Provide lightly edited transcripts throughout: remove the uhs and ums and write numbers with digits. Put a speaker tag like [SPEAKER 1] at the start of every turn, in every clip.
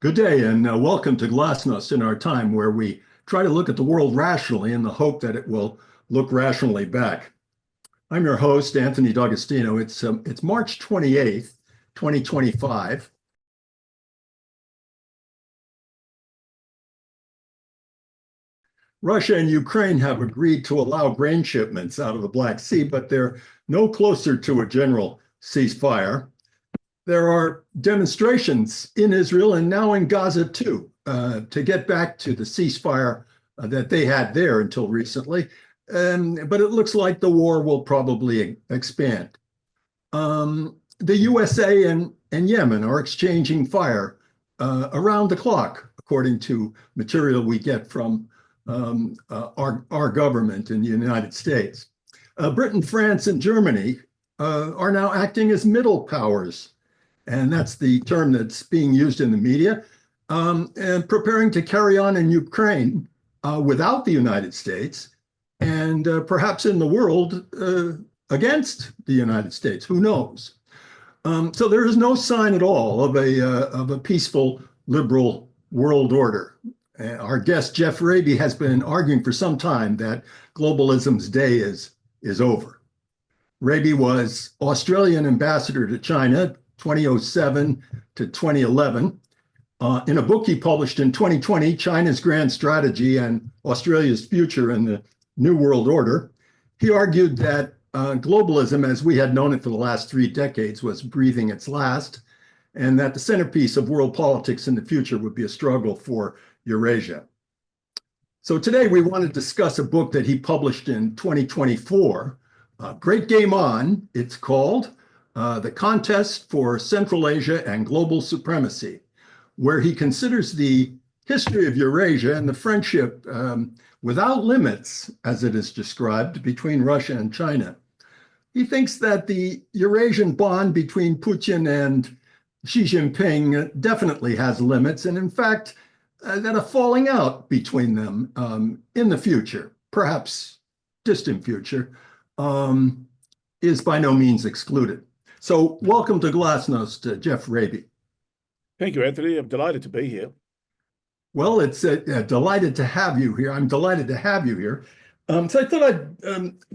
[SPEAKER 1] Good day, and welcome to Glasnost in our time where we try to look at the world rationally in the hope that it will look rationally back. I'm your host, Anthony D'Agostino. It's March 28th, 2025. Russia and Ukraine have agreed to allow grain shipments out of the Black Sea, but they're no closer to a general ceasefire. There are demonstrations in Israel and now in Gaza too, to get back to the ceasefire that they had there until recently. But it looks like the war will probably expand. The USA and Yemen are exchanging fire around the clock, according to material we get from our government in the United States. Britain, France, and Germany are now acting as middle powers, and that's the term that's being used in the media, and preparing to carry on in Ukraine without the United States and perhaps in the world against the United States. Who knows? So there is no sign at all of a peaceful liberal world order. Our guest, Geoff Raby, has been arguing for some time that globalism's day is over. Raby was Australian ambassador to China, 2007 to 2011. In a book he published in 2020, China's Grand Strategy and Australia's Future in the New World Order, he argued that globalism, as we had known it for the last 3 decades, was breathing its last, and that the centerpiece of world politics in the future would be a struggle for Eurasia. So today we want to discuss a book that he published in 2024, Great Game On, it's called, The Contest for Central Asia and Global Supremacy, where he considers the history of Eurasia and the friendship without limits, as it is described, between Russia and China. He thinks that the Eurasian bond between Putin and Xi Jinping definitely has limits, and in fact, that a falling out between them in the future, perhaps distant future, is by no means excluded. So welcome to Glasnost, Geoff Raby.
[SPEAKER 2] Thank you, Anthony. I'm delighted to be here.
[SPEAKER 1] Well, it's delighted to have you here. I'm delighted to have you here. So I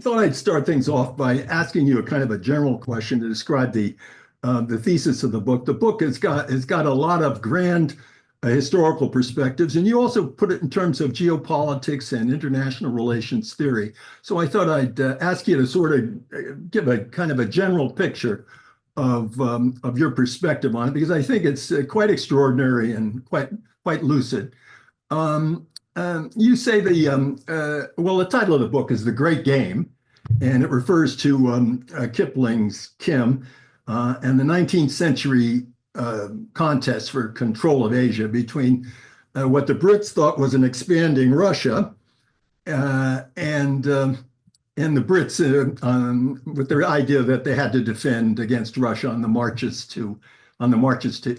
[SPEAKER 1] thought I'd start things off by asking you a kind of a general question to describe the thesis of the book. The book has got a lot of grand historical perspectives, and you also put it in terms of geopolitics and international relations theory. So I thought I'd ask you to sort of give a kind of a general picture of your perspective on it, because I think it's quite extraordinary and quite lucid. You say the title of the book is The Great Game, and it refers to Kipling's Kim and the 19th century contest for control of Asia between what the Brits thought was an expanding Russia and the Brits with their idea that they had to defend against Russia on the marches to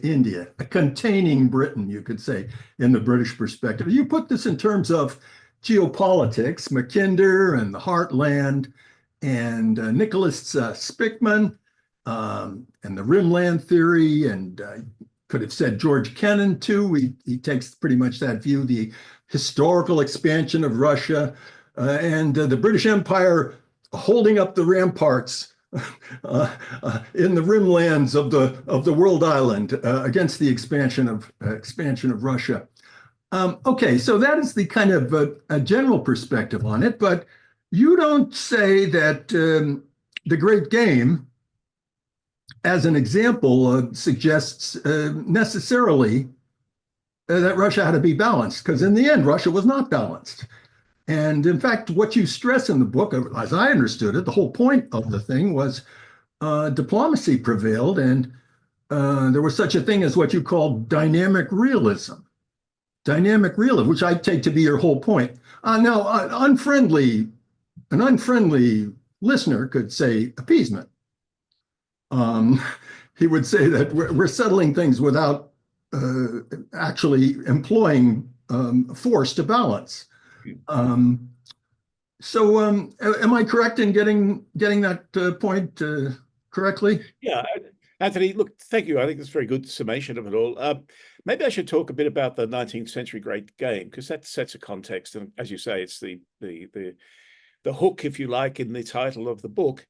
[SPEAKER 1] India, containing Britain, you could say, in the British perspective. You put this in terms of geopolitics, Mackinder and the Heartland, and Nicholas Spickman, and the Rimland theory, and could have said George Kennan too. He takes pretty much that view, the historical expansion of Russia and the British Empire holding up the ramparts in the rimlands of the world island against the expansion of Russia. Okay, so that is the kind of a general perspective on it, but you don't say that the Great Game, as an example, suggests necessarily that Russia had to be balanced, because in the end, Russia was not balanced. And in fact, what you stress in the book, as I understood it, the whole point of the thing was diplomacy prevailed, and there was such a thing as what you call dynamic realism. Dynamic realism, which I take to be your whole point. Now, an unfriendly listener could say appeasement. He would say that we're settling things without actually employing force to balance. So am I correct in getting that point correctly?
[SPEAKER 2] Yeah, Anthony, look, thank you. I think that's a very good summation of it all. maybe I should talk a bit about the 19th century Great Game, because that sets a context. And as you say, it's the hook, if you like, in the title of the book.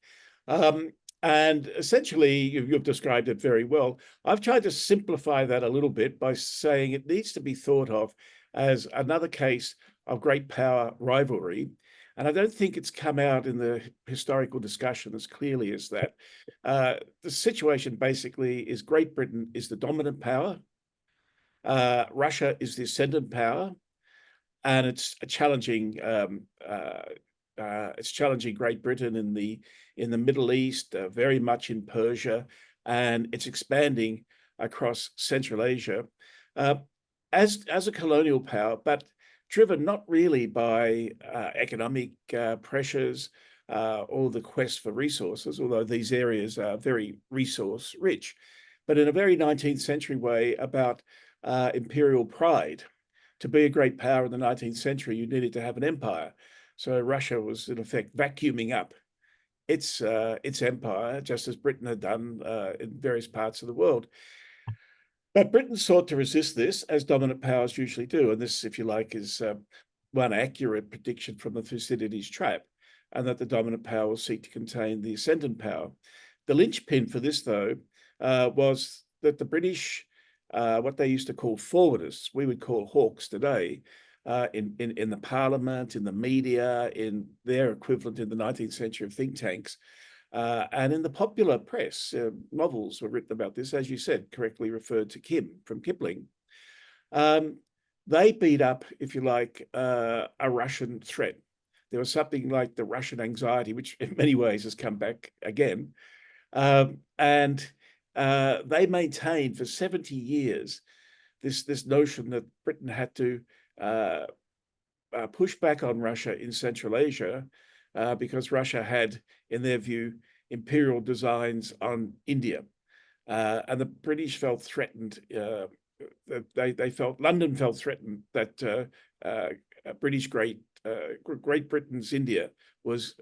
[SPEAKER 2] And essentially, you've described it very well. I've tried to simplify that a little bit by saying it needs to be thought of as another case of great power rivalry. And I don't think it's come out in the historical discussion as clearly as that. The situation basically is Great Britain is the dominant power. Russia is the ascendant power, and it's challenging Great Britain in the Middle East, very much in Persia, and it's expanding across Central Asia as a colonial power, but driven not really by economic pressures or the quest for resources, although these areas are very resource rich, but in a very 19th century way about imperial pride. To be a great power in the 19th century, you needed to have an empire. So Russia was in effect vacuuming up its empire, just as Britain had done in various parts of the world. But Britain sought to resist this, as dominant powers usually do. And this, if you like, is one accurate prediction from the Thucydides trap, and that the dominant power will seek to contain the ascendant power. The linchpin for this, though, was that the British, what they used to call forwardists, we would call hawks today, in the parliament, in the media, in their equivalent in the 19th century of think tanks, and in the popular press. Novels were written about this, as you said, correctly referred to Kim from Kipling. They beat up, if you like, a Russian threat. There was something like the Russian anxiety, which in many ways has come back again. And they maintained for 70 years this notion that Britain had to push back on Russia in Central Asia because Russia had, in their view, imperial designs on India. And the British felt threatened. London felt threatened that Great Britain's India was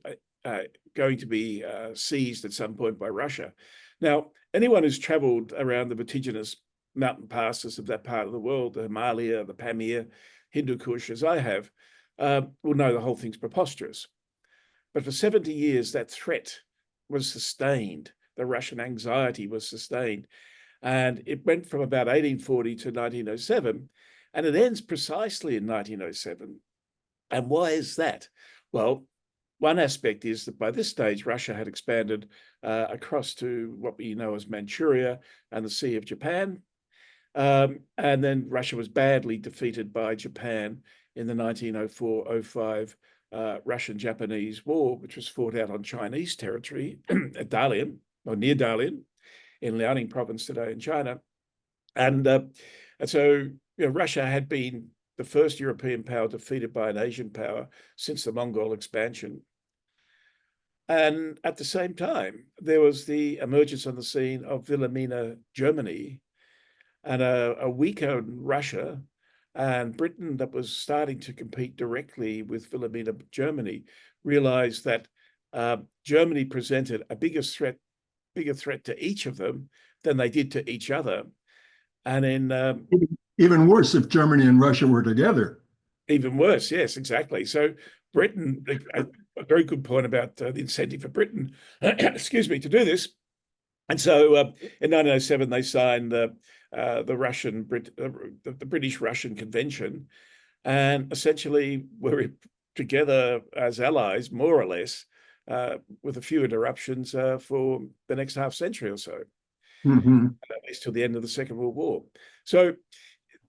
[SPEAKER 2] going to be seized at some point by Russia. Now, anyone who's traveled around the vertiginous mountain passes of that part of the world, the Himalaya, the Pamir, Hindu Kush, as I have, will know the whole thing's preposterous. But for 70 years, that threat was sustained. The Russian anxiety was sustained. And it went from about 1840 to 1907, and it ends precisely in 1907. And why is that? Well, one aspect is that by this stage, Russia had expanded across to what we know as Manchuria and the Sea of Japan. And then Russia was badly defeated by Japan in the 1904-05 Russian-Japanese War, which was fought out on Chinese territory at Dalian, or near Dalian, in Liaoning province today in China. And so Russia had been the first European power defeated by an Asian power since the Mongol expansion. And at the same time, there was the emergence on the scene of Wilhelmina Germany and a weaker Russia, and Britain, that was starting to compete directly with Wilhelmina Germany, realized that Germany presented a bigger threat to each of them than they did to each other. And in
[SPEAKER 1] even worse if Germany and Russia were together.
[SPEAKER 2] Even worse, yes, exactly. So Britain, a very good point about the incentive for Britain, excuse me, to do this. And so in 1907, they signed the British-Russian Convention, and essentially were together as allies, more or less, with a few interruptions for the next half century or so, at least till the end of the Second World War. So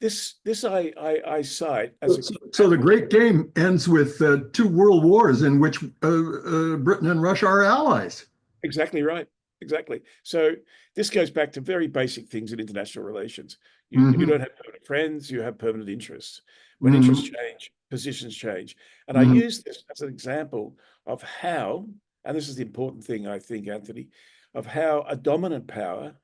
[SPEAKER 2] this I cite as
[SPEAKER 1] so the Great Game ends with 2 world wars in which Britain and Russia are allies.
[SPEAKER 2] Exactly right. Exactly. So this goes back to very basic things in international relations. You don't have permanent friends, you have permanent interests. When interests change, positions change. And I use this as an example of how, and this is the important thing, I think, Anthony, of how a dominant power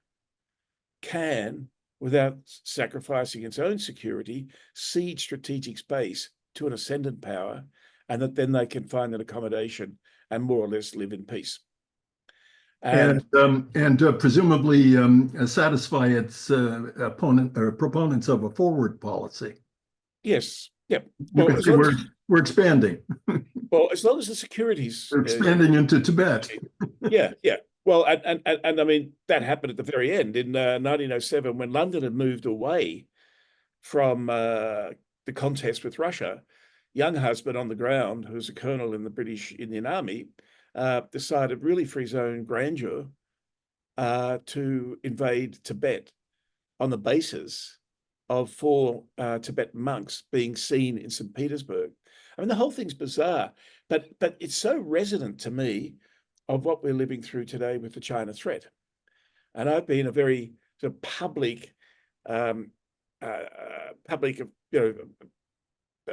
[SPEAKER 2] can, without sacrificing its own security, cede strategic space to an ascendant power, and that then they can find an accommodation and more or less live in peace. And
[SPEAKER 1] presumably satisfy its opponent or proponents of a forward policy.
[SPEAKER 2] yes, yeah.
[SPEAKER 1] You
[SPEAKER 2] Well,
[SPEAKER 1] could
[SPEAKER 2] as
[SPEAKER 1] say
[SPEAKER 2] long as
[SPEAKER 1] we're expanding.
[SPEAKER 2] as long as the securities,
[SPEAKER 1] We're expanding into Tibet.
[SPEAKER 2] yeah, yeah. Well, and I mean that happened at the very end in 1907 when London had moved away from the contest with Russia. Young husband on the ground, who was a colonel in the British Indian Army, decided really for his own grandeur to invade Tibet on the basis of 4 Tibetan monks being seen in St. Petersburg. I mean, the whole thing's bizarre, but it's so resonant to me of what we're living through today with the China threat. And I've been a very sort of public, a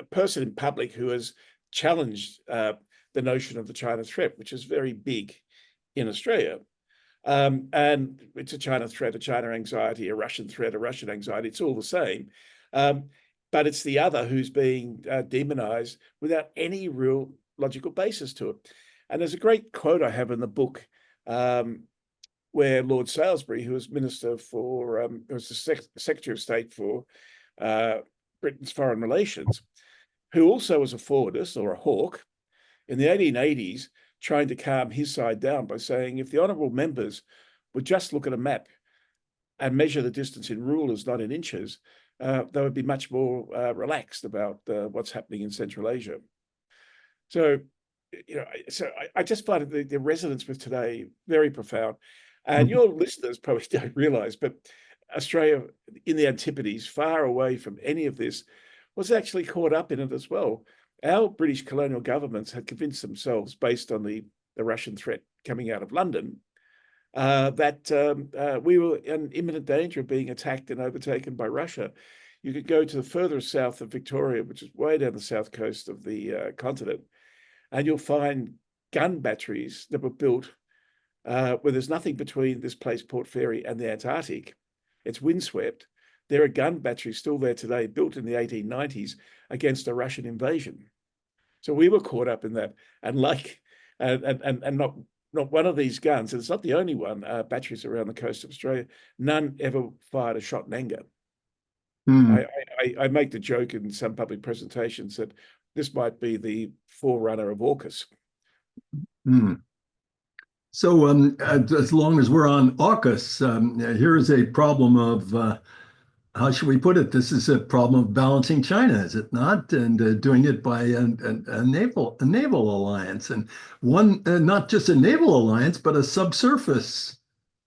[SPEAKER 2] person in public who has challenged the notion of the China threat, which is very big in Australia. And it's a China threat, a China anxiety, a Russian threat, a Russian anxiety. It's all the same. But it's the other who's being demonized without any real logical basis to it. And there's a great quote I have in the book where Lord Salisbury, who was Minister for, who was the Secretary of State for Britain's foreign relations, who also was a forwardist or a hawk in the 1880s, trying to calm his side down by saying, if the honourable members would just look at a map and measure the distance in rulers, not in inches, they would be much more relaxed about what's happening in Central Asia. So, I just find the resonance with today very profound. And your listeners probably don't realise, but Australia in the Antipodes, far away from any of this, was actually caught up in it as well. Our British colonial governments had convinced themselves, based on the Russian threat coming out of London, that we were in imminent danger of being attacked and overtaken by Russia. You could go to the further south of Victoria, which is way down the south coast of the continent, and you'll find gun batteries that were built where there's nothing between this place, Port Fairy, and the Antarctic. It's windswept. There are gun batteries still there today, built in the 1890s against a Russian invasion. So we were caught up in that, and not one of these guns, and it's not the only one. Batteries around the coast of Australia, none ever fired a shot in anger. I make the joke in some public presentations that this might be the forerunner of AUKUS.
[SPEAKER 1] So as long as we're on AUKUS, here is a problem of how should we put it? This is a problem of balancing China, is it not? And doing it by a naval alliance, and one not just a naval alliance, but a subsurface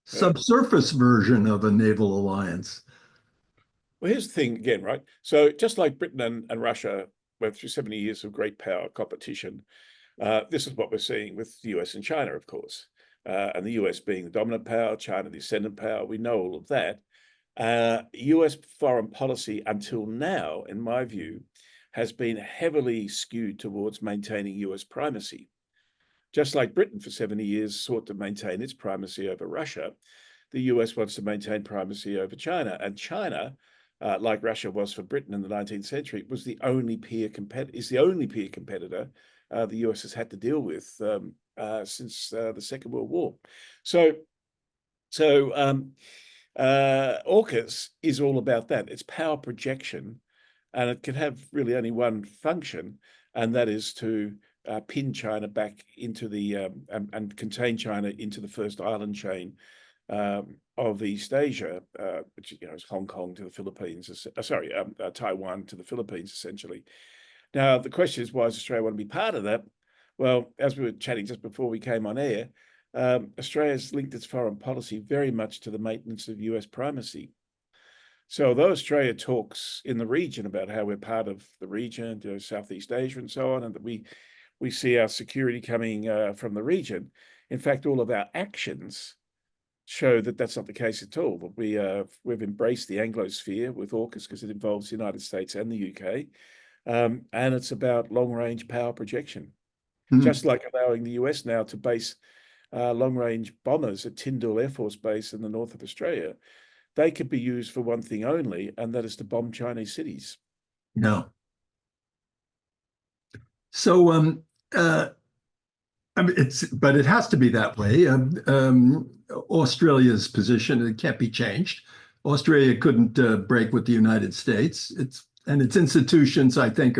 [SPEAKER 1] version of a naval alliance.
[SPEAKER 2] Well, here's the thing again, right? So just like Britain and Russia went through 70 years of great power competition, this is what we're seeing with the US and China, of course. And the US being the dominant power, China the ascendant power. We know all of that. US foreign policy until now, in my view, has been heavily skewed towards maintaining US primacy. Just like Britain for 70 years sought to maintain its primacy over Russia, the US wants to maintain primacy over China. And China, like Russia was for Britain in the 19th century, is the only peer competitor the US has had to deal with since the Second World War. So AUKUS is all about that. It's power projection, and it can have really only one function, and that is to pin China back into the and contain China into the first island chain of East Asia, which is Hong Kong to the Philippines. Taiwan to the Philippines, essentially. Now the question is, why does Australia want to be part of that? Well, as we were chatting just before we came on air, Australia's linked its foreign policy very much to the maintenance of US primacy. So although Australia talks in the region about how we're part of the region, Southeast Asia and so on, and that we see our security coming from the region, in fact, all of our actions show that that's not the case at all. But we've embraced the Anglosphere with AUKUS because it involves the United States and the UK, and it's about long-range power projection. Just like allowing the US now to base long-range bombers at Tyndall Air Force Base in the north of Australia. They could be used for one thing only, and that is to bomb Chinese cities.
[SPEAKER 1] No. So I mean, but it has to be that way. Australia's position, it can't be changed. Australia couldn't break with the United States. And its institutions, I think,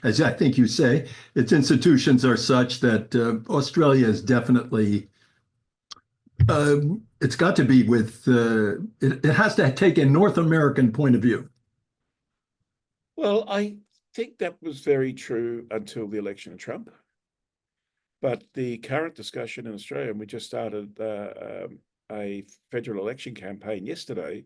[SPEAKER 1] as I think you say, its institutions are such that Australia is definitely. It's got to be with. It has to take a North American point of view.
[SPEAKER 2] Well, I think that was very true until the election of Trump. But the current discussion in Australia, and we just started a federal election campaign yesterday,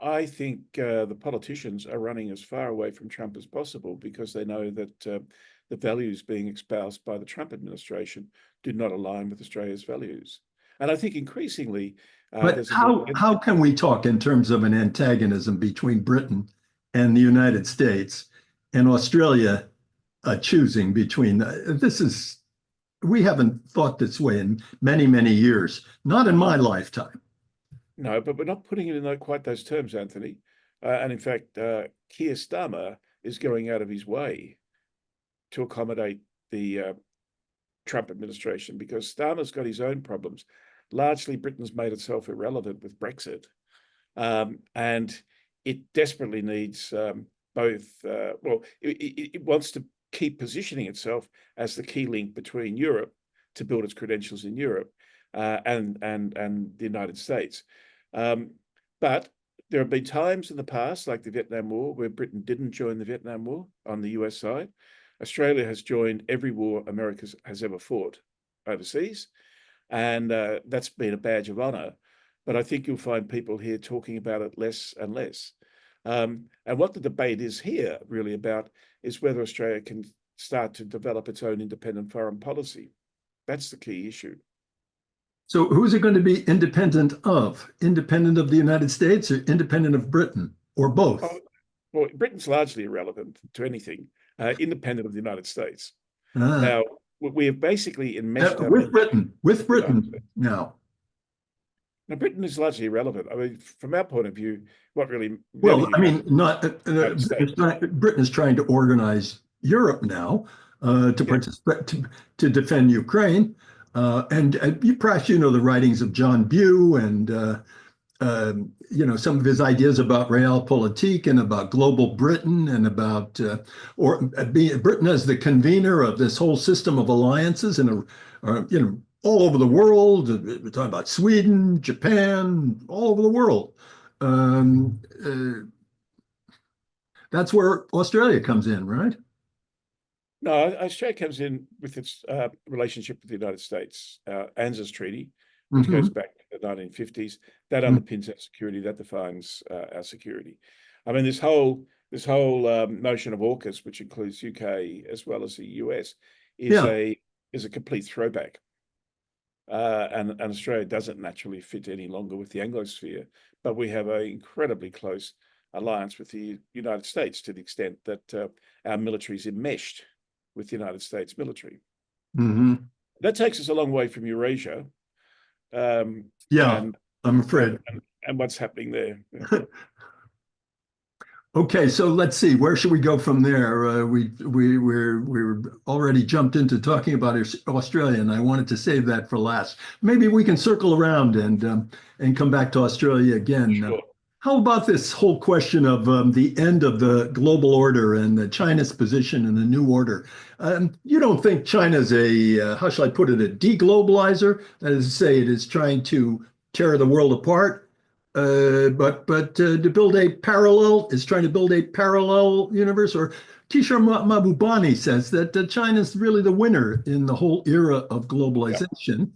[SPEAKER 2] I think the politicians are running as far away from Trump as possible because they know that the values being espoused by the Trump administration do not align with Australia's values. And I think increasingly
[SPEAKER 1] But
[SPEAKER 2] there's a
[SPEAKER 1] how can we talk in terms of an antagonism between Britain and the United States and Australia choosing between this is we haven't thought this way in many, many years, not in my lifetime.
[SPEAKER 2] no, but we're not putting it in quite those terms, Anthony. And in fact, Keir Starmer is going out of his way to accommodate the Trump administration because Starmer's got his own problems. Largely, Britain's made itself irrelevant with Brexit, and it desperately needs both. Well, it wants to keep positioning itself as the key link between Europe to build its credentials in Europe and the United States. But there have been times in the past, like the Vietnam War, where Britain didn't join the Vietnam War on the US side. Australia has joined every war America has ever fought overseas. And that's been a badge of honor. But I think you'll find people here talking about it less and less. And what the debate is here really about is whether Australia can start to develop its own independent foreign policy. That's the key issue.
[SPEAKER 1] So who's it going to be independent of? Independent of the United States or independent of Britain or both?
[SPEAKER 2] Oh, well, Britain's largely irrelevant to anything, independent of the United States.
[SPEAKER 1] Ah.
[SPEAKER 2] Now, we have basically enmeshed
[SPEAKER 1] with Britain now.
[SPEAKER 2] Now, Britain is largely irrelevant. I mean, from our point of view, what really
[SPEAKER 1] Well, I mean, Britain is trying to organize Europe now to participate to defend Ukraine, and you perhaps you know the writings of John Bew and you know some of his ideas about realpolitik and about global Britain and about Britain as the convener of this whole system of alliances and you know all over the world. We're talking about Sweden, Japan, all over the world. That's where Australia comes in, right?
[SPEAKER 2] No, Australia comes in with its relationship with the United States, ANZUS Treaty, which goes back to the 1950s. That underpins our security. That defines our security. I mean, this whole notion of AUKUS, which includes UK as well as the US, is a complete throwback. And Australia doesn't naturally fit any longer with the Anglosphere, but we have an incredibly close alliance with the United States to the extent that our military is enmeshed with the United States military. That takes us a long way from Eurasia.
[SPEAKER 1] Yeah, I'm afraid.
[SPEAKER 2] And what's happening there.
[SPEAKER 1] Okay, so let's see. Where should we go from there? We're already jumped into talking about Australia, and I wanted to save that for last. Maybe we can circle around and come back to Australia again.
[SPEAKER 2] Sure.
[SPEAKER 1] How about this whole question of the end of the global order and China's position in the new order? You don't think China's how shall I put it, a deglobalizer? That is to say, it is trying to tear the world apart. But to build a parallel is trying to build a parallel universe. Or Kishore Mahbubani says that China's really the winner in the whole era of globalization,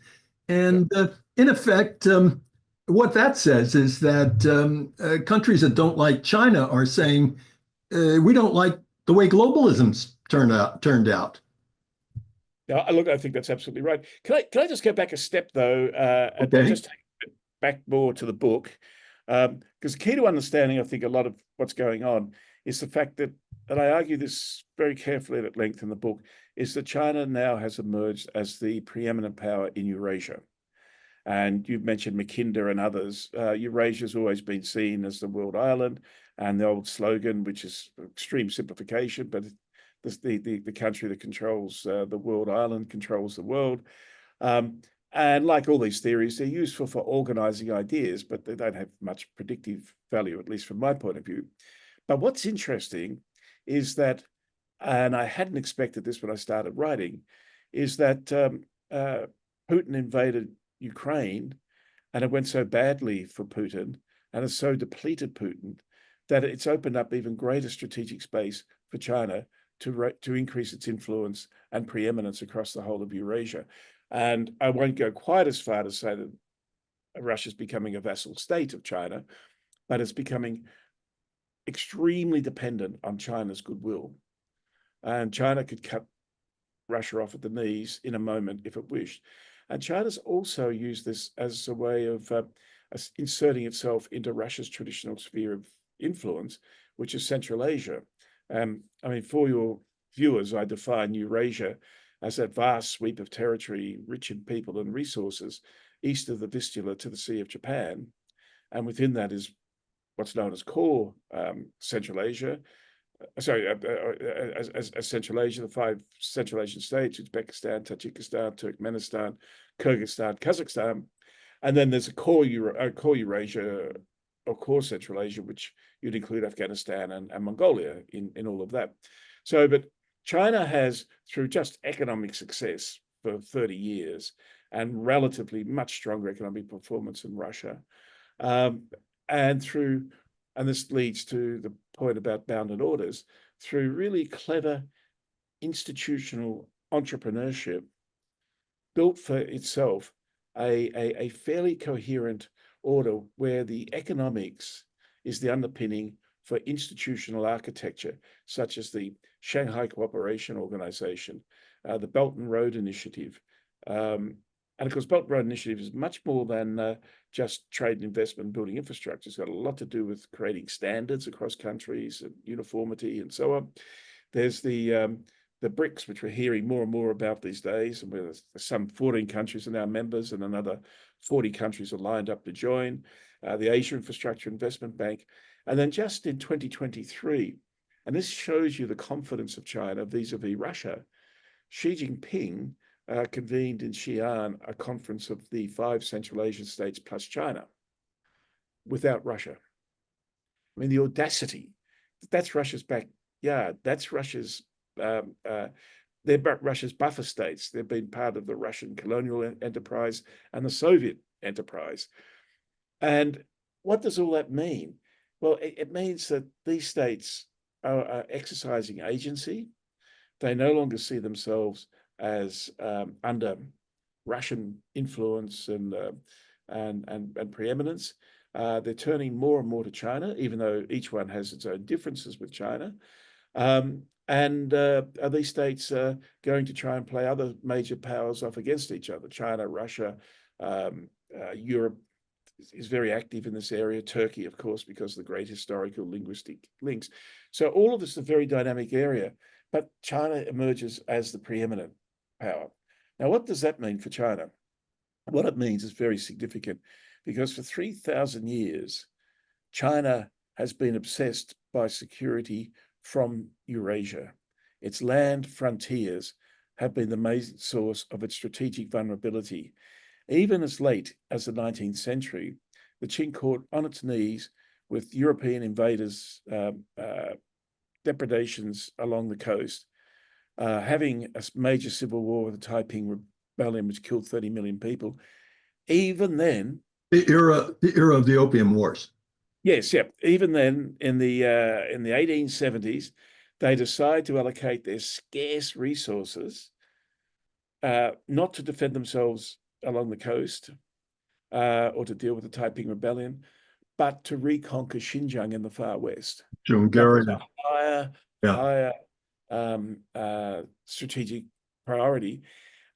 [SPEAKER 1] and in effect, what that says is that countries that don't like China are saying we don't like the way globalism's turned out.
[SPEAKER 2] Yeah, look, I think that's absolutely right. Can I just go back a step though, and just take it back more to the book? Because key to understanding, I think, a lot of what's going on is the fact that, and I argue this very carefully at length in the book, is that China now has emerged as the preeminent power in Eurasia. And you've mentioned Mackinder and others. Eurasia's always been seen as the world island, and the old slogan, which is extreme simplification, but the country that controls the world island, controls the world. And like all these theories, they're useful for organizing ideas, but they don't have much predictive value, at least from my point of view. But what's interesting is that, and I hadn't expected this when I started writing, is that Putin invaded Ukraine, and it went so badly for Putin, and it's so depleted Putin that it's opened up even greater strategic space for China to increase its influence and preeminence across the whole of Eurasia. And I won't go quite as far to say that Russia's becoming a vassal state of China, but it's becoming extremely dependent on China's goodwill. And China could cut Russia off at the knees in a moment if it wished. And China's also used this as a way of inserting itself into Russia's traditional sphere of influence, which is Central Asia. I mean, for your viewers, I define Eurasia as that vast sweep of territory, rich in people and resources, east of the Vistula to the Sea of Japan. And within that is what's known as core Central Asia. As Central Asia, the 5 Central Asian states: Uzbekistan, Tajikistan, Turkmenistan, Kyrgyzstan, Kazakhstan. And then there's a core Eurasia or core Central Asia, which you'd include Afghanistan and Mongolia in all of that. So, but China has, through just economic success for 30 years and relatively much stronger economic performance than Russia, and this leads to the point about bounded orders, through really clever institutional entrepreneurship, built for itself a fairly coherent order where the economics is the underpinning for institutional architecture, such as the Shanghai Cooperation Organization, the Belt and Road Initiative. And of course, Belt and Road Initiative is much more than just trade and investment and building infrastructure. It's got a lot to do with creating standards across countries and uniformity and so on. There's the BRICS, which we're hearing more and more about these days, and where some 14 countries are now members and another 40 countries are lined up to join, the Asia Infrastructure Investment Bank. And then just in 2023, and this shows you the confidence of China vis-a-vis Russia, Xi Jinping convened in Xi'an a conference of the 5 Central Asian states plus China without Russia. I mean, the audacity, that's Russia's backyard. That's Russia's, they're Russia's buffer states. They've been part of the Russian colonial enterprise and the Soviet enterprise. And what does all that mean? Well, it means that these states are exercising agency. They no longer see themselves as under Russian influence and preeminence. They're turning more and more to China, even though each one has its own differences with China. And are these states going to try and play other major powers off against each other? China, Russia, Europe is very active in this area. Turkey, of course, because of the great historical linguistic links. So all of this is a very dynamic area, but China emerges as the preeminent power. Now, what does that mean for China? What it means is very significant, because for 3,000 years, China has been obsessed by security from Eurasia. Its land frontiers have been the main source of its strategic vulnerability. Even as late as the 19th century, the Qing court on its knees with European invaders' depredations along the coast, having a major civil war with the Taiping Rebellion, which killed 30 million people. Even then,
[SPEAKER 1] the era of the Opium Wars.
[SPEAKER 2] Yes, yeah. Even then, in the 1870s, they decide to allocate their scarce resources not to defend themselves along the coast or to deal with the Taiping Rebellion, but to reconquer Xinjiang in the far west. That was a higher strategic priority.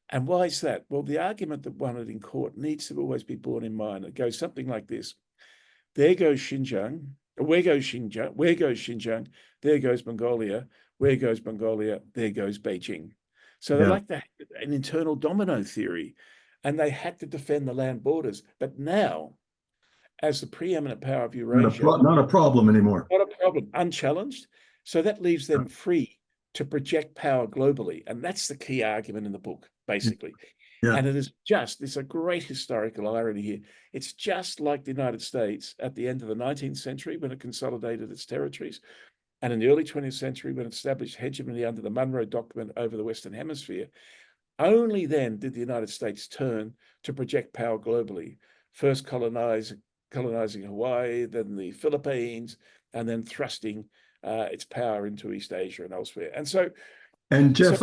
[SPEAKER 2] And why is that? Well, the argument that won it in court needs to always be borne in mind. It goes something like this. There goes Xinjiang. Where goes Xinjiang? Where goes Xinjiang? There goes Mongolia. Where goes Mongolia? There goes Beijing. So they're like an internal domino theory, and they had to defend the land borders. But now, as the preeminent power of Eurasia,
[SPEAKER 1] not a problem anymore.
[SPEAKER 2] Not a problem, unchallenged. So that leaves them free to project power globally. And that's the key argument in the book, basically.
[SPEAKER 1] Yeah.
[SPEAKER 2] And it's a great historical irony here. It's just like the United States at the end of the 19th century when it consolidated its territories, and in the early 20th century when it established hegemony under the Monroe Document over the Western Hemisphere. Only then did the United States turn to project power globally, first colonizing Hawaii, then the Philippines, and then thrusting its power into East Asia and elsewhere. And so,
[SPEAKER 1] And Geoff,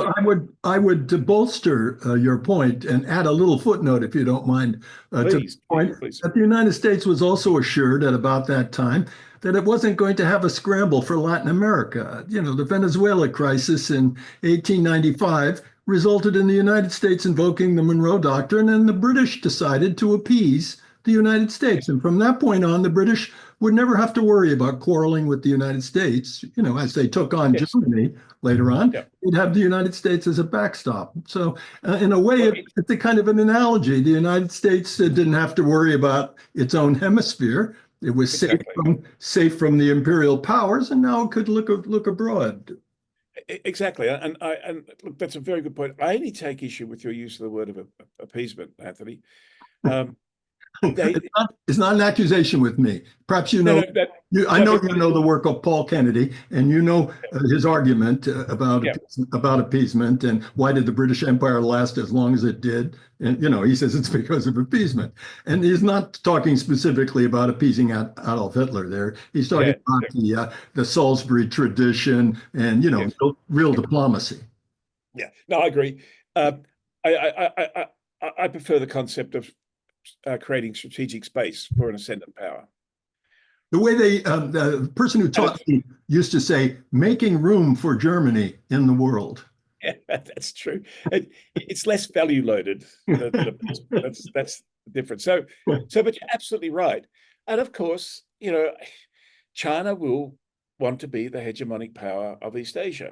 [SPEAKER 1] I would bolster your point and add a little footnote, if you don't mind, to the
[SPEAKER 2] please,
[SPEAKER 1] point
[SPEAKER 2] please.
[SPEAKER 1] that the United States was also assured at about that time that it wasn't going to have a scramble for Latin America. You know, the Venezuela crisis in 1895 resulted in the United States invoking the Monroe Doctrine, and the British decided to appease the United States. And from that point on, the British would never have to worry about quarreling with the United States, you know, as they took on
[SPEAKER 2] Yes.
[SPEAKER 1] Germany later on.
[SPEAKER 2] Yeah.
[SPEAKER 1] You'd have the United States as a backstop. So, in a way,
[SPEAKER 2] Well,
[SPEAKER 1] it's a kind of an analogy. The United States didn't have to worry about its own hemisphere. It was
[SPEAKER 2] exactly.
[SPEAKER 1] safe from the imperial powers, and now it could look abroad.
[SPEAKER 2] Exactly. And look, that's a very good point. I only take issue with your use of the word of appeasement, Anthony.
[SPEAKER 1] It's not an accusation with me. Perhaps you know. I know you know the work of Paul Kennedy, and you know his argument about appeasement and why did the British Empire last as long as it did. And you know, he says it's because of appeasement, and he's not talking specifically about appeasing Adolf Hitler. There, he's talking about the Salisbury tradition and you know real diplomacy.
[SPEAKER 2] Yeah, no, I agree. I prefer the concept of creating strategic space for an ascendant power.
[SPEAKER 1] The way the person who taught me used to say, making room for Germany in the world.
[SPEAKER 2] Yeah, that's true. It's less value loaded. That's the difference. So, but you're absolutely right. And of course, you know, China will want to be the hegemonic power of East Asia.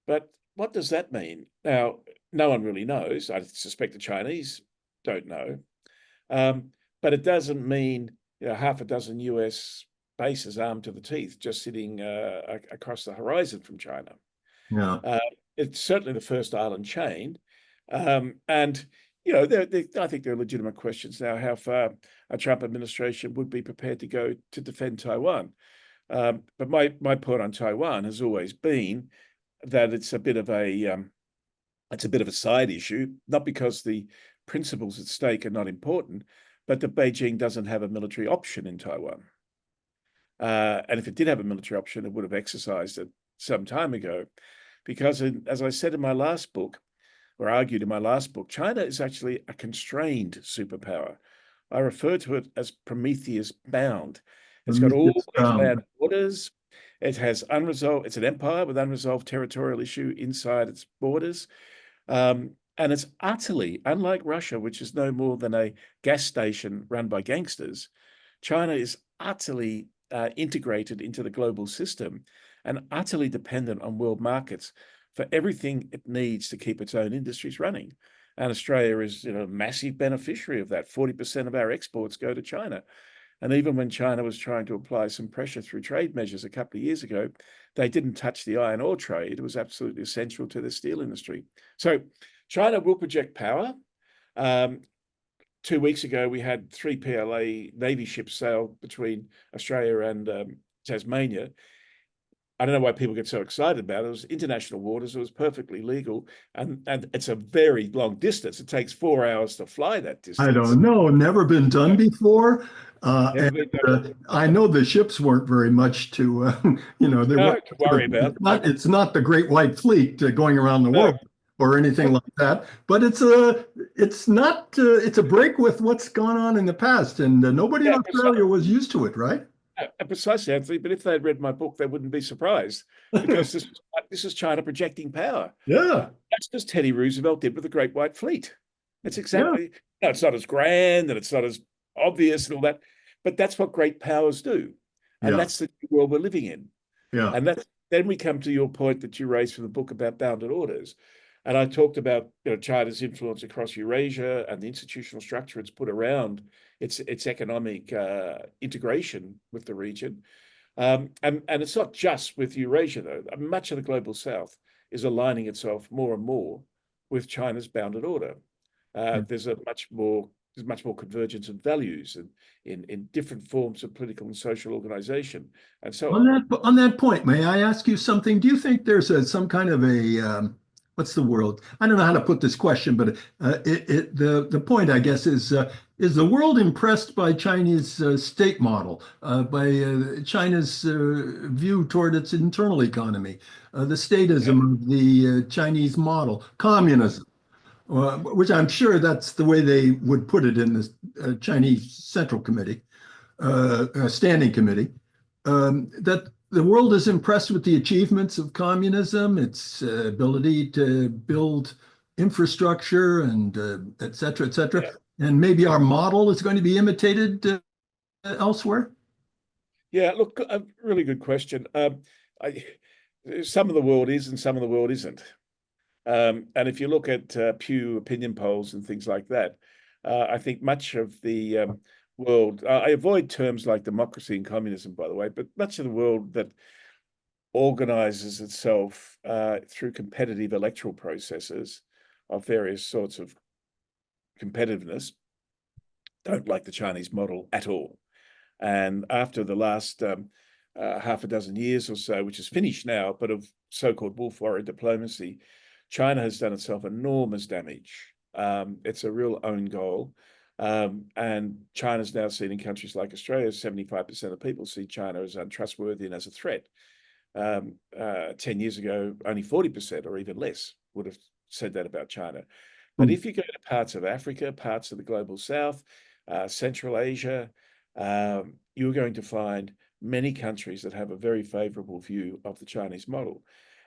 [SPEAKER 2] But what does that mean? Now, no one really knows. I suspect the Chinese don't know. But it doesn't mean half a dozen US bases armed to the teeth just sitting across the horizon from China.
[SPEAKER 1] Yeah.
[SPEAKER 2] It's certainly the first island chain. And, you know, I think there are legitimate questions now how far a Trump administration would be prepared to go to defend Taiwan. But my point on Taiwan has always been that it's a bit of a side issue, not because the principles at stake are not important, but that Beijing doesn't have a military option in Taiwan. And if it did have a military option, it would have exercised it some time ago. Because as I said in my last book, or argued in my last book, China is actually a constrained superpower. I refer to it as Prometheus bound. It's got all these land borders. It has it's an empire with unresolved territorial issue inside its borders. And it's utterly, unlike Russia, which is no more than a gas station run by gangsters, China is utterly integrated into the global system and utterly dependent on world markets for everything it needs to keep its own industries running. And Australia is a massive beneficiary of that. 40% of our exports go to China. And even when China was trying to apply some pressure through trade measures a couple of years ago, they didn't touch the iron ore trade. It was absolutely essential to the steel industry. So China will project power. 2 weeks ago, we had 3 PLA Navy ships sail between Australia and Tasmania. I don't know why people get so excited about it. It was international waters. It was perfectly legal. And it's a very long distance. It takes 4 hours to fly that distance.
[SPEAKER 1] I don't know. Never been done before. I know the ships weren't very much to,
[SPEAKER 2] worry about.
[SPEAKER 1] It's not the Great White Fleet going around the world or anything like that. But it's a break with what's gone on in the past, and nobody in Australia was used to it, right?
[SPEAKER 2] Precisely, Anthony. But if they had read my book, they wouldn't be surprised because this is China projecting power.
[SPEAKER 1] Yeah,
[SPEAKER 2] that's just Teddy Roosevelt did with the Great White Fleet. It's exactly. No, it's not as grand and it's not as obvious and all that, but that's what great powers do, and that's the world we're living in.
[SPEAKER 1] Yeah,
[SPEAKER 2] and then we come to your point that you raised from the book about bounded orders, and I talked about China's influence across Eurasia and the institutional structure it's put around its economic integration with the region, and it's not just with Eurasia though. Much of the global South is aligning itself more and more with China's bounded order. There's much more convergence of values and in different forms of political and social organization and so on.
[SPEAKER 1] On that point, may I ask you something? Do you think there's some kind of a what's the world? I don't know how to put this question, but the point, I guess, is the world impressed by Chinese state model, by China's view toward its internal economy, the statism of the Chinese model, communism, which I'm sure that's the way they would put it in the Chinese Central Committee, Standing Committee, that the world is impressed with the achievements of communism, its ability to build infrastructure and et cetera, et cetera.
[SPEAKER 2] Yeah.
[SPEAKER 1] And maybe our model is going to be imitated elsewhere?
[SPEAKER 2] Yeah, look, a really good question. Some of the world is and some of the world isn't. And if you look at Pew opinion polls and things like that, I think much of the world, I avoid terms like democracy and communism, by the way, but much of the world that organizes itself through competitive electoral processes of various sorts of competitiveness don't like the Chinese model at all. And after the last half a dozen years or so, which is finished now, but of so-called wolf warrior diplomacy, China has done itself enormous damage. It's a real own goal. And China's now seen in countries like Australia, 75% of people see China as untrustworthy and as a threat. 10 years ago, only 40% or even less would have said that about China. But if you go to parts of Africa, parts of the global south, Central Asia, you're going to find many countries that have a very favorable view of the Chinese model.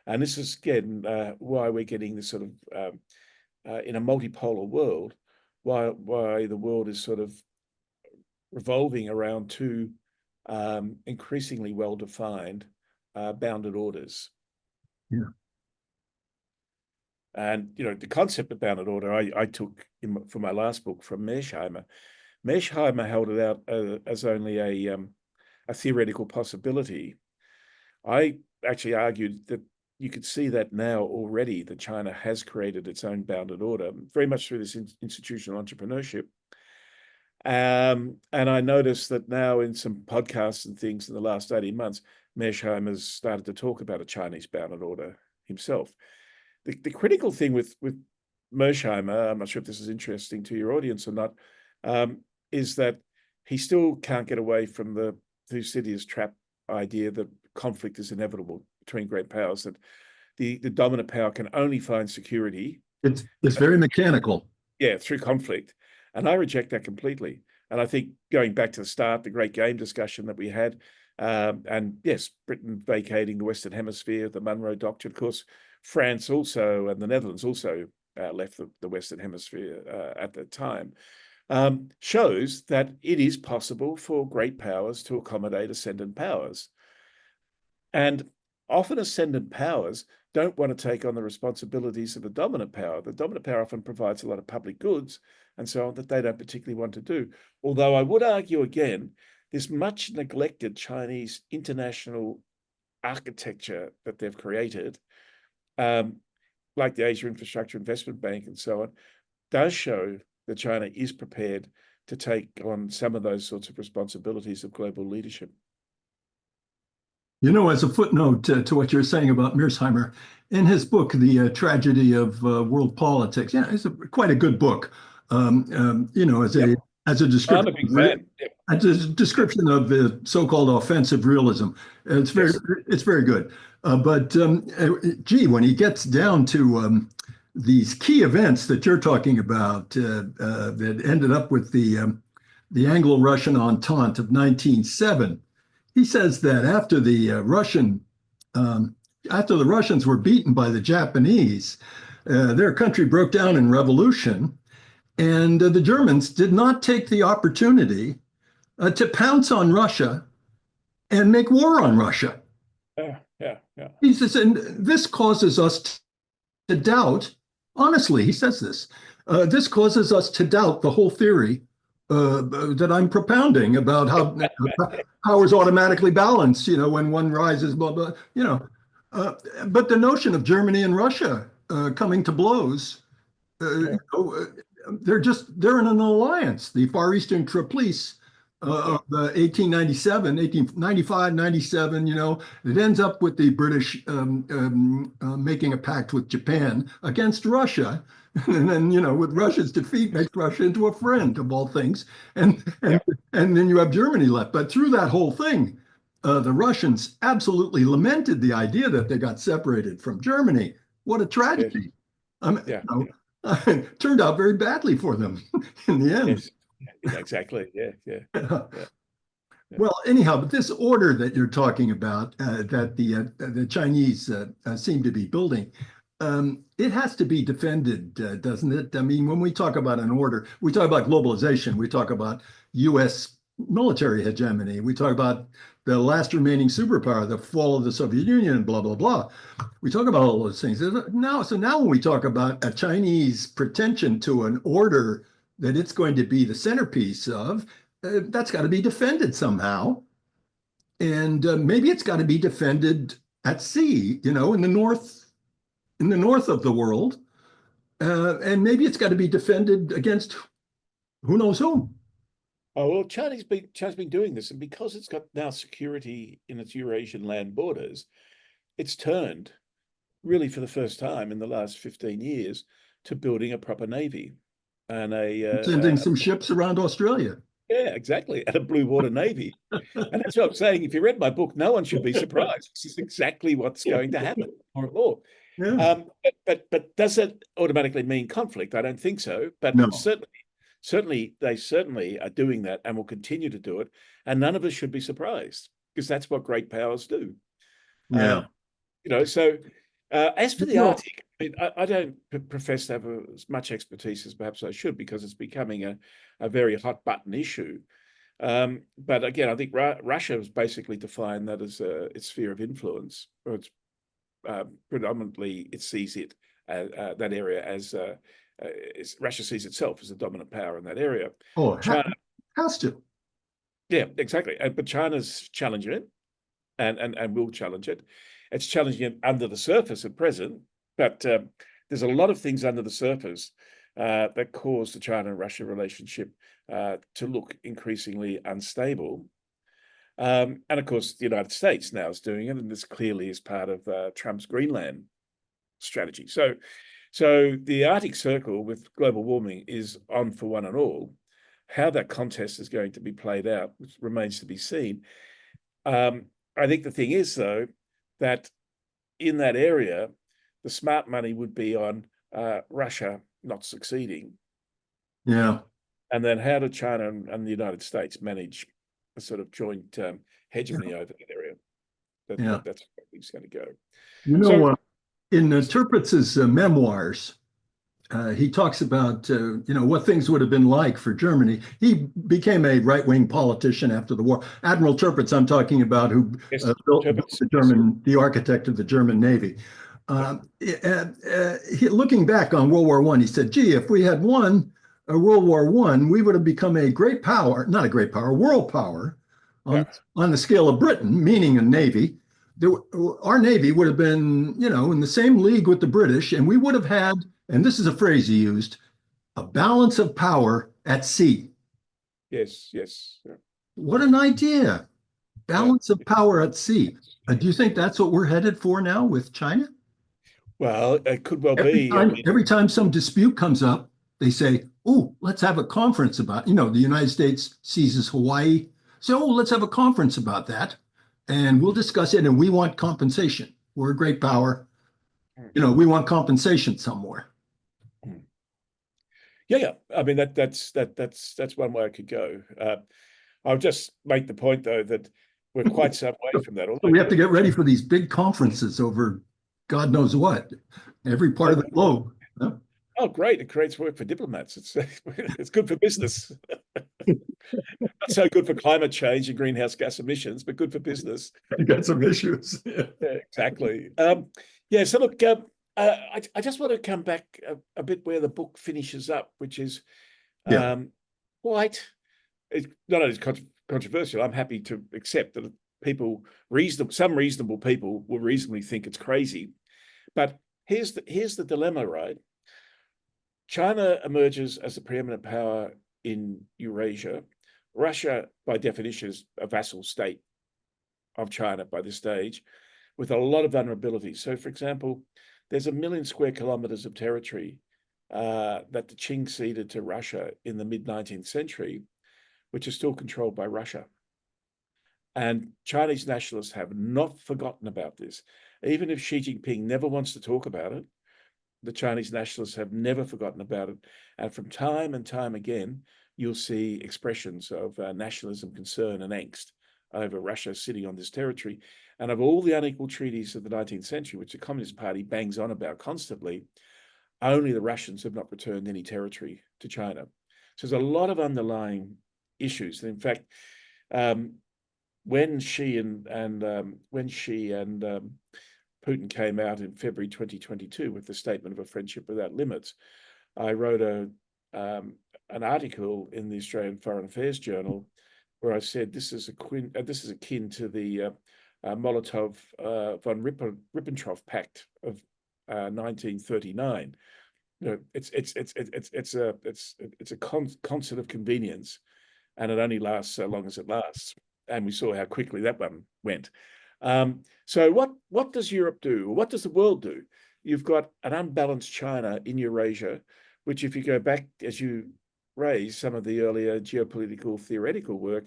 [SPEAKER 2] And this is, again, why we're getting this sort of, in a multipolar world, why the world is sort of revolving around two increasingly well-defined bounded orders.
[SPEAKER 1] Yeah.
[SPEAKER 2] And, you know, the concept of bounded order, I took for my last book from Mearsheimer. Mearsheimer held it out as only a theoretical possibility. I actually argued that you could see that now already, that China has created its own bounded order, very much through this institutional entrepreneurship. And I noticed that now in some podcasts and things in the last 18 months, Mearsheimer's started to talk about a Chinese bounded order himself. The critical thing with Mearsheimer, I'm not sure if this is interesting to your audience or not, is that he still can't get away from the Thucydides trap idea that conflict is inevitable between great powers, that the dominant power can only find security.
[SPEAKER 1] It's very mechanical.
[SPEAKER 2] Yeah, through conflict. And I reject that completely. And I think going back to the start, the great game discussion that we had, and yes, Britain vacating the Western Hemisphere, the Monroe Doctrine, of course, France also, and the Netherlands also left the Western Hemisphere at that time, shows that it is possible for great powers to accommodate ascendant powers. And often ascendant powers don't want to take on the responsibilities of the dominant power. The dominant power often provides a lot of public goods and so on that they don't particularly want to do. Although I would argue again, this much neglected Chinese international architecture that they've created, like the Asia Infrastructure Investment Bank and so on, does show that China is prepared to take on some of those sorts of responsibilities of global leadership.
[SPEAKER 1] You know, as a footnote to what you're saying about Mearsheimer, in his book, The Tragedy of World Politics, yeah, it's quite a good book. You know, as a description,
[SPEAKER 2] I'm a big fan. Yep.
[SPEAKER 1] As a description of the so-called offensive realism. It's very good. But gee, when he gets down to these key events that you're talking about that ended up with the Anglo-Russian Entente of 1907. He says that after the Russians were beaten by the Japanese, their country broke down in revolution, and the Germans did not take the opportunity to pounce on Russia and make war on Russia.
[SPEAKER 2] Yeah.
[SPEAKER 1] He says, and this causes us to doubt. Honestly, he says this. This causes us to doubt the whole theory that I'm propounding about how powers automatically balance, you know, when one rises, blah, blah, you know. But the notion of Germany and Russia coming to blows,
[SPEAKER 2] Yeah.
[SPEAKER 1] they're in an alliance. The Far Eastern Triplice of 1897, 1895, 97, it ends up with the British making a pact with Japan against Russia. And then, with Russia's defeat, makes Russia into a friend of all things. And,
[SPEAKER 2] Yeah.
[SPEAKER 1] and, and then you have Germany left. But through that whole thing, the Russians absolutely lamented the idea that they got separated from Germany. What a
[SPEAKER 2] Yes.
[SPEAKER 1] tragedy. I mean,
[SPEAKER 2] Yeah.
[SPEAKER 1] it turned out very badly for them in the end.
[SPEAKER 2] Yes. Yeah, exactly. Yeah. Yeah. Yeah. Yeah.
[SPEAKER 1] Well, anyhow, but this order that you're talking about, that the Chinese seem to be building, it has to be defended, doesn't it? I mean, when we talk about an order, we talk about globalization, we talk about U.S. military hegemony, we talk about the last remaining superpower, the fall of the Soviet Union, blah, blah, blah. We talk about all those things. Now when we talk about a Chinese pretension to an order that it's going to be the centerpiece of, that's got to be defended somehow. And maybe it's got to be defended at sea, in the north of the world. And maybe it's got to be defended against who knows whom.
[SPEAKER 2] Oh, well, China's been doing this, and because it's got now security in its Eurasian land borders, it's turned really for the first time in the last 15 years to building a proper navy and
[SPEAKER 1] Sending some ships around Australia.
[SPEAKER 2] yeah, exactly, and a blue water navy. And that's what I'm saying. If you read my book, no one should be surprised. This is exactly what's going to happen, more and more.
[SPEAKER 1] Yeah.
[SPEAKER 2] But does that automatically mean conflict? I don't think so. But
[SPEAKER 1] No.
[SPEAKER 2] certainly they are doing that and will continue to do it. And none of us should be surprised because that's what great powers do.
[SPEAKER 1] Yeah.
[SPEAKER 2] So as for the
[SPEAKER 1] No.
[SPEAKER 2] Arctic, I don't profess to have as much expertise as perhaps I should because it's becoming a very hot button issue. But again, I think Russia has basically defined that as its sphere of influence, or it's predominantly it sees it that area as Russia sees itself as a dominant power in that area.
[SPEAKER 1] Oh,
[SPEAKER 2] China,
[SPEAKER 1] has to.
[SPEAKER 2] yeah, exactly. But China's challenging it, and will challenge it. It's challenging it under the surface at present, but there's a lot of things under the surface that cause the China and Russia relationship to look increasingly unstable. And of course, the United States now is doing it, and this clearly is part of Trump's Greenland strategy. So the Arctic Circle with global warming is on for one and all. How that contest is going to be played out, which remains to be seen. I think the thing is, though, that in that area, the smart money would be on Russia not succeeding.
[SPEAKER 1] Yeah.
[SPEAKER 2] And then how do China and the United States manage a sort of joint hegemony over that area? That's where I think it's going to go.
[SPEAKER 1] In Tirpitz's memoirs, he talks about what things would have been like for Germany. He became a right-wing politician after the war. Admiral Tirpitz, I'm talking about, who built the architect of the German Navy. Looking back on World War I, he said, "Gee, if we had won World War I, we would have become a great power, not a great power, world power on the scale of Britain, meaning a navy." Our Navy would have been, in the same league with the British, and we would have had, and this is a phrase he used, a balance of power at sea.
[SPEAKER 2] Yes. Yeah.
[SPEAKER 1] What an idea. Balance of power at sea. Do you think that's what we're headed for now with China?
[SPEAKER 2] Well, it could well be.
[SPEAKER 1] Every time some dispute comes up, they say, "Oh, let's have a conference about," the United States seizes Hawaii. So, let's have a conference about that. And we'll discuss it, and we want compensation. We're a great power. We want compensation somewhere.
[SPEAKER 2] Yeah. I mean, that's one way I could go. I'll just make the point, though, that we're quite some way from that.
[SPEAKER 1] We have to get ready for these big conferences over God knows what, every part of the globe. Huh?
[SPEAKER 2] Oh, great. It creates work for diplomats. It's good for business. Not so good for climate change and greenhouse gas emissions, but good for business.
[SPEAKER 1] You got some issues.
[SPEAKER 2] Yeah, exactly. So look, I just want to come back a bit where the book finishes up, which is quite, it's not only controversial, I'm happy to accept that some reasonable people will reasonably think it's crazy. But here's the dilemma, right? China emerges as the preeminent power in Eurasia. Russia, by definition, is a vassal state of China by this stage, with a lot of vulnerability. So, for example, there's 1 million square kilometers of territory that the Qing ceded to Russia in the mid-19th century, which is still controlled by Russia. And Chinese nationalists have not forgotten about this. Even if Xi Jinping never wants to talk about it, the Chinese nationalists have never forgotten about it. And from time and time again, you'll see expressions of nationalism, concern, and angst over Russia sitting on this territory. And of all the unequal treaties of the 19th century, which the Communist Party bangs on about constantly, only the Russians have not returned any territory to China. So there's a lot of underlying issues. In fact, when Xi and Putin came out in February 2022 with the statement of a friendship without limits, I wrote an article in the Australian Foreign Affairs Journal where I said this is akin to the Molotov von Ribbentrop Pact of 1939. You know, it's a concert of convenience, and it only lasts so long as it lasts. And we saw how quickly that one went. So what does Europe do? What does the world do? You've got an unbalanced China in Eurasia, which, if you go back, as you raised, some of the earlier geopolitical theoretical work,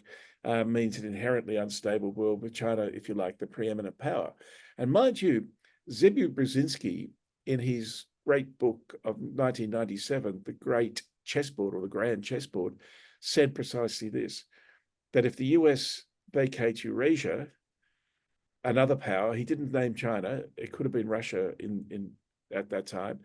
[SPEAKER 2] means an inherently unstable world with China, if you like, the preeminent power. And mind you, Zbigniew Brzezinski, in his great book of 1997, The Great Chessboard, or The Grand Chessboard, said precisely this, that if the US vacates Eurasia, another power, he didn't name China, it could have been Russia at that time,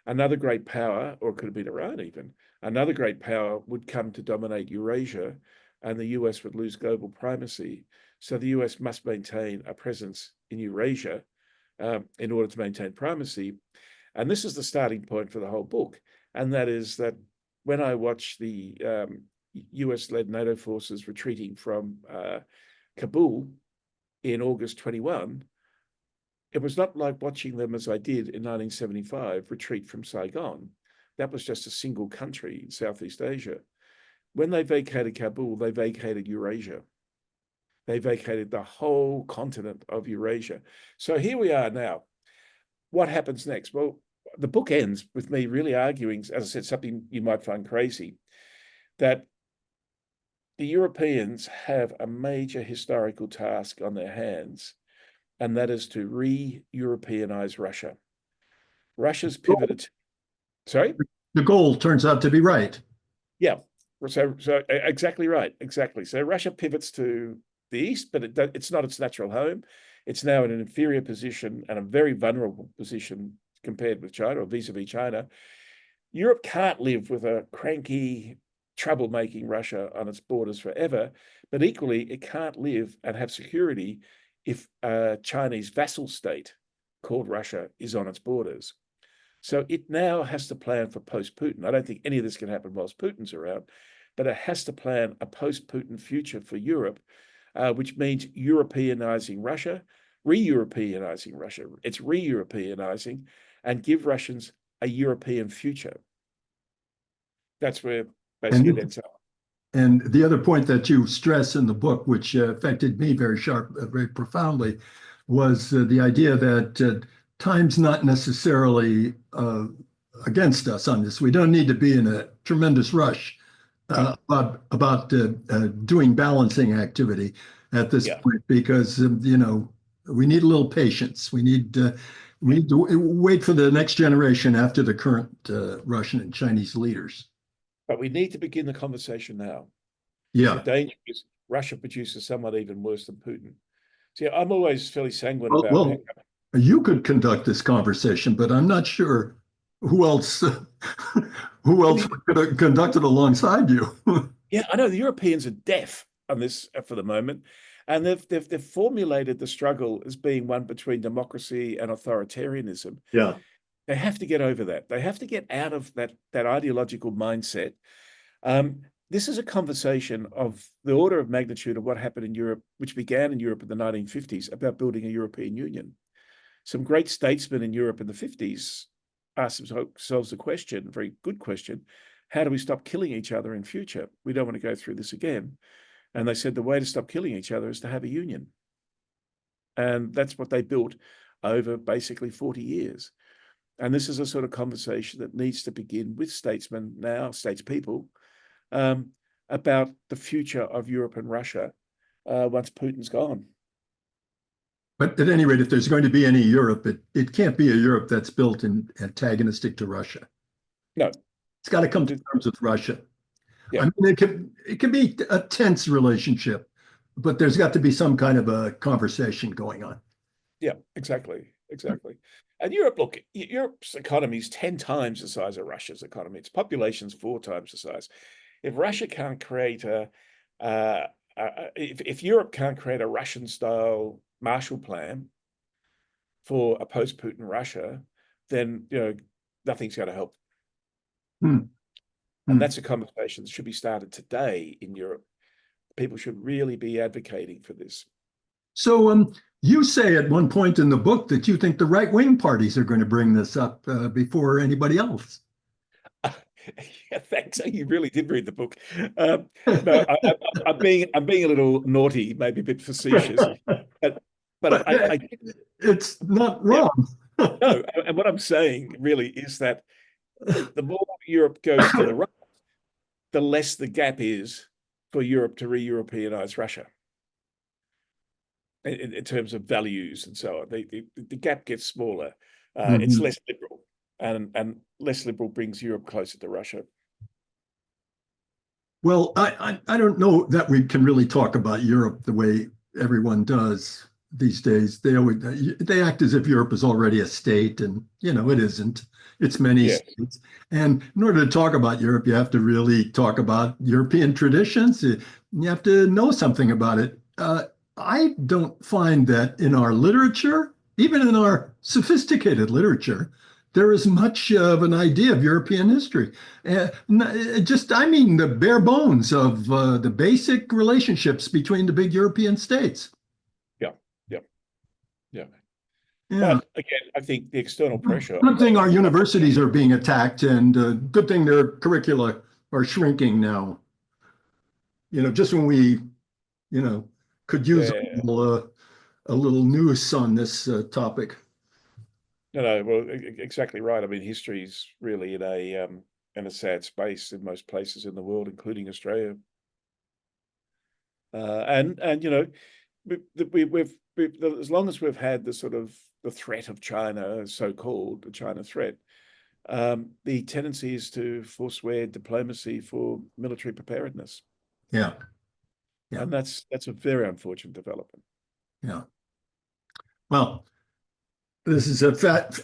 [SPEAKER 2] another great power, or it could have been Iran even, another great power would come to dominate Eurasia, and the US would lose global primacy. So the US must maintain a presence in Eurasia in order to maintain primacy. And this is the starting point for the whole book. And that is that when I watch the US-led NATO forces retreating from Kabul in August 21, it was not like watching them, as I did in 1975, retreat from Saigon. That was just a single country in Southeast Asia. When they vacated Kabul, they vacated Eurasia. They vacated the whole continent of Eurasia. So here we are now. What happens next? Well, the book ends with me really arguing, as I said, something you might find crazy, that the Europeans have a major historical task on their hands, and that is to re-Europeanize Russia. Russia's pivoted. Sorry?
[SPEAKER 1] The goal turns out to be right.
[SPEAKER 2] Yeah. So exactly right. Exactly. So Russia pivots to the east, but it's not its natural home. It's now in an inferior position and a very vulnerable position compared with China, or vis-a-vis China. Europe can't live with a cranky, troublemaking Russia on its borders forever, but equally it can't live and have security if a Chinese vassal state called Russia is on its borders. So it now has to plan for post-Putin. I don't think any of this can happen whilst Putin's around, but it has to plan a post-Putin future for Europe, which means Europeanizing Russia, re-Europeanizing Russia. It's re-Europeanizing, and give Russians a European future. That's where basically it ends up.
[SPEAKER 1] And the other point that you stress in the book, which affected me very profoundly, was the idea that time's not necessarily against us on this. We don't need to be in a tremendous rush about doing balancing activity at this point, because we need a little patience. We need to wait for the next generation after the current Russian and Chinese leaders.
[SPEAKER 2] But we need to begin the conversation now.
[SPEAKER 1] Yeah.
[SPEAKER 2] The danger is Russia produces someone even worse than Putin. See, I'm always fairly sanguine about that.
[SPEAKER 1] You could conduct this conversation, but I'm not sure who else could have conducted alongside you.
[SPEAKER 2] Yeah, I know the Europeans are deaf on this for the moment, and they've formulated the struggle as being one between democracy and authoritarianism.
[SPEAKER 1] Yeah.
[SPEAKER 2] They have to get over that. They have to get out of that ideological mindset. this is a conversation of the order of magnitude of what happened in Europe, which began in Europe in the 1950s, about building a European Union. Some great statesmen in Europe in the 50s asked themselves a question, a very good question: how do we stop killing each other in future? We don't want to go through this again. And they said the way to stop killing each other is to have a union. And that's what they built over basically 40 years. And this is a sort of conversation that needs to begin with statesmen now, statespeople, about the future of Europe and Russia once Putin's gone.
[SPEAKER 1] But at any rate, if there's going to be any Europe, it can't be a Europe that's built and antagonistic to Russia.
[SPEAKER 2] No.
[SPEAKER 1] It's got to come to terms with Russia.
[SPEAKER 2] Yeah.
[SPEAKER 1] I mean, it can be a tense relationship, but there's got to be some kind of a conversation going on.
[SPEAKER 2] Yeah, exactly. And Europe, look, Europe's economy is 10 times the size of Russia's economy. Its population's 4 times the size. If Russia can't create if Europe can't create a Russian-style Marshall Plan for a post-Putin Russia, then nothing's going to help. And that's a conversation that should be started today in Europe. People should really be advocating for this. So
[SPEAKER 1] you say at one point in the book that you think the right-wing parties are going to bring this up before anybody else.
[SPEAKER 2] Yeah, thanks. You really did read the book. No, I'm being a little naughty, maybe a bit facetious, but
[SPEAKER 1] it's not wrong.
[SPEAKER 2] Yeah. No, and what I'm saying really is that the more Europe goes to the right, the less the gap is for Europe to re-Europeanize Russia in terms of values and so on. The gap gets smaller. It's less liberal, and less liberal brings Europe closer to Russia.
[SPEAKER 1] Well, I don't know that we can really talk about Europe the way everyone does these days. They act as if Europe is already a state, and it isn't. It's many states. And in order to talk about Europe, you have to really talk about European traditions. You have to know something about it. I don't find that in our literature, even in our sophisticated literature, there is much of an idea of European history. I mean the bare bones of the basic relationships between the big European states.
[SPEAKER 2] Yeah. But again, I think the external pressure.
[SPEAKER 1] Good thing our universities are being attacked, and good thing their curricula are shrinking now. Just when we, could use a little news on this topic.
[SPEAKER 2] No, well, exactly right. I mean, history is really in a sad space in most places in the world, including Australia. And we've as long as we've had the sort of the threat of China, so-called the China threat, the tendency is to forswear diplomacy for military preparedness.
[SPEAKER 1] Yeah.
[SPEAKER 2] And that's a very unfortunate development.
[SPEAKER 1] Yeah. Well, this is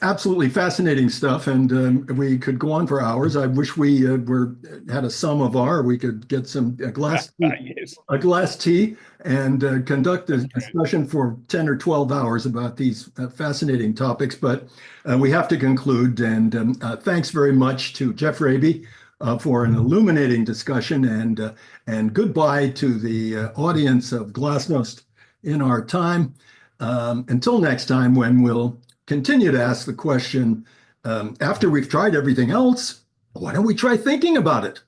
[SPEAKER 1] absolutely fascinating stuff, and we could go on for hours. I wish we had a samovar. We could get a glass tea, and conduct a discussion for 10 or 12 hours about these fascinating topics. But we have to conclude. And thanks very much to Geoff Raby for an illuminating discussion, and goodbye to the audience of Glasnost in our time. Until next time, when we'll continue to ask the question, after we've tried everything else, why don't we try thinking about it?